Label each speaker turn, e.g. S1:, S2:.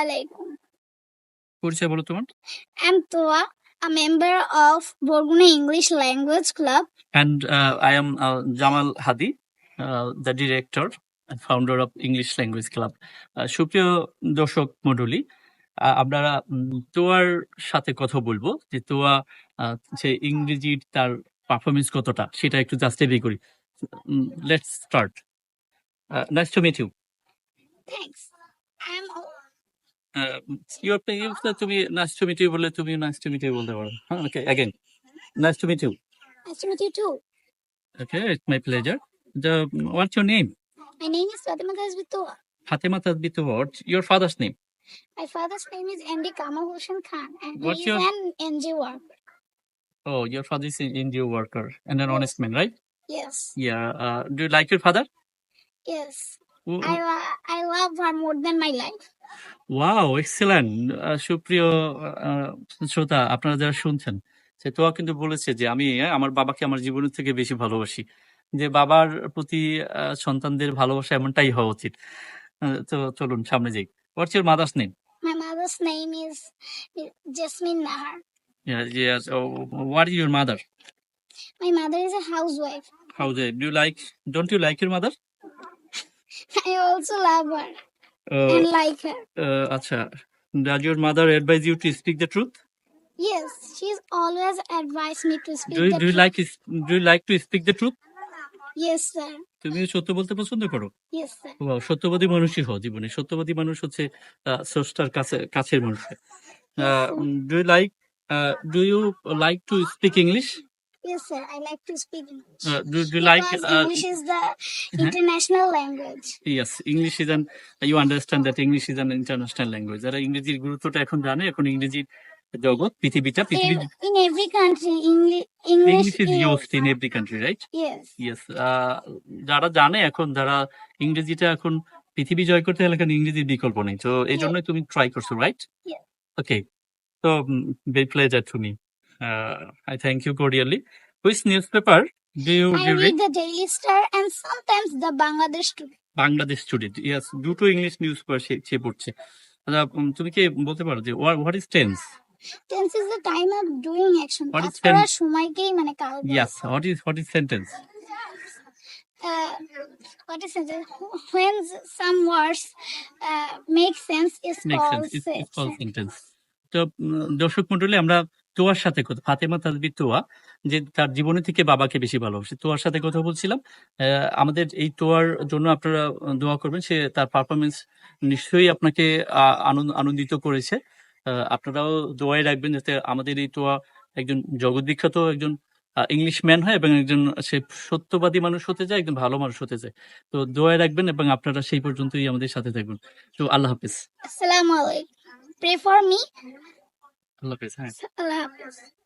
S1: আলাইকুম।
S2: পরিচয় বলো তোমার।
S1: I'm Toa, a member of Borguna English Language Club.
S2: And I am Jamal Hadi, the director and founder of English Language Club. সুপ্রিয় দর্শক মণ্ডলী, আপনারা তোয়ার সাথে কথা বলবো যে তোয়া যে ইংরেজির তার পারফরমেন্স কতটা সেটা একটু জাস্টিফাই করি। Let's start. Nice to meet you.
S1: Thanks. I'm
S2: your তুমি নাইস টু মিট ইউ বলে তুমি নাইস টু মিট ইউ বলতে পারো। Okay, again nice to meet you.
S1: nice to meet you too.
S2: Okay, it's my pleasure. What's your name?
S1: My name is Fatima Tasbih Toa.
S2: Fatima Tasbih Toa. What's your father's name?
S1: My father's name is MD Kamal Hossain Khan, and
S2: What's
S1: he is
S2: your-
S1: an NGO worker.
S2: Oh, your father is an NGO worker and an honest man, right?
S1: Yes,
S2: Yeah. Do you like your father?
S1: yes.
S2: Oh,
S1: I love her more than my life.
S2: wow, excellent. সুপ্রিয় শ্রোতা, আপনারা যারা শুনছেন, সে তোয়া কিন্তু বলেছে যে আমি আমার বাবাকে আমার জীবনের থেকে বেশি ভালোবাসি। যে বাবার প্রতি সন্তানদের ভালোবাসা এমনটাই হওয়া উচিত। তো চলুন সামনে যাই। What's your mother's name?
S1: My mother's name is Jasmine Nahar.
S2: Yes. Oh, what is your mother?
S1: My mother is a housewife.
S2: How don't you like your mother?
S1: I also love her
S2: Uh,
S1: and like her.
S2: Acha. Does your mother advise you to speak the truth?
S1: Yes, she's always advised me to speak
S2: Do
S1: the
S2: you
S1: truth.
S2: do you like to speak the truth?
S1: Yes, sir.
S2: তুমি সত্য বলতে পছন্দ করো?
S1: Yes, sir.
S2: Wow, সত্যবাদী মানুষই হও জীবনে। সত্যবাদী মানুষ হচ্ছে স্রষ্টার কাছের মানুষ। Do you like to speak English?
S1: Yes, sir. I like to speak English.
S2: Do you like
S1: Because English is the international language.
S2: Yes, English is an you understand that English is an international language. যারা ইংরেজির গুরুত্বটা এখন জানে, এখন ইংরেজির জগৎ পৃথিবী
S1: In every country, English
S2: English is used in every country, right?
S1: Yes.
S2: Yes. যারা জানে এখন, যারা ইংরেজিটা এখন পৃথিবী জয় করতে হলে এখন ইংরেজির বিকল্প নেই। তো এই জন্যই তুমি ট্রাই করছো, রাইট?
S1: Yes.
S2: ওকে, তো very pleasure to me. I thank you cordially. Which newspaper do you
S1: I read the Daily Star and sometimes the Bangladesh Today.
S2: Bangladesh Today. Yes, দুটো ইংলিশ নিউজ সে পড়ছে। তুমি কি বলতে পারো যে what is tense?
S1: Tense is the time of doing action.
S2: What is
S1: কাজ করার
S2: tense?
S1: সময়কেই মানে কাল বলে।
S2: Yes, what is sentence?
S1: What is it? When some words make sense is
S2: Makes
S1: called
S2: sense. It's called sentence. তো দর্শক মণ্ডলী, আমরা তোয়ার সাথে কথা, ফাতেমা তাসবিহ তোয়া, যে তার জীবনে থেকে বাবাকে বেশি ভালোবাসে, তোয়ার সাথে কথা বলছিলাম। আমাদের এই তোয়ার জন্য আপনারা দোয়া করবেন। সে তার পারফরমেন্স নিশ্চয়ই আপনাকে আনন্দিত করেছে। আপনারাও দোয়ায় রাখবেন যাতে আমাদের এই তোয়া একজন জগৎবিখ্যাত একজন ইংলিশ ম্যান হয় এবং একজন সে সত্যবাদী মানুষ হতে যায়, একজন ভালো মানুষ হতে যায়। তো দোয়ায় রাখবেন এবং আপনারা সেই পর্যন্তই আমাদের সাথে থাকবেন। তো আল্লাহ হাফিজ।
S1: Assalamu alaikum. Pray for me.
S2: আল্লাহ হাফিজ। হ্যাঁ।
S1: Allah Hafiz.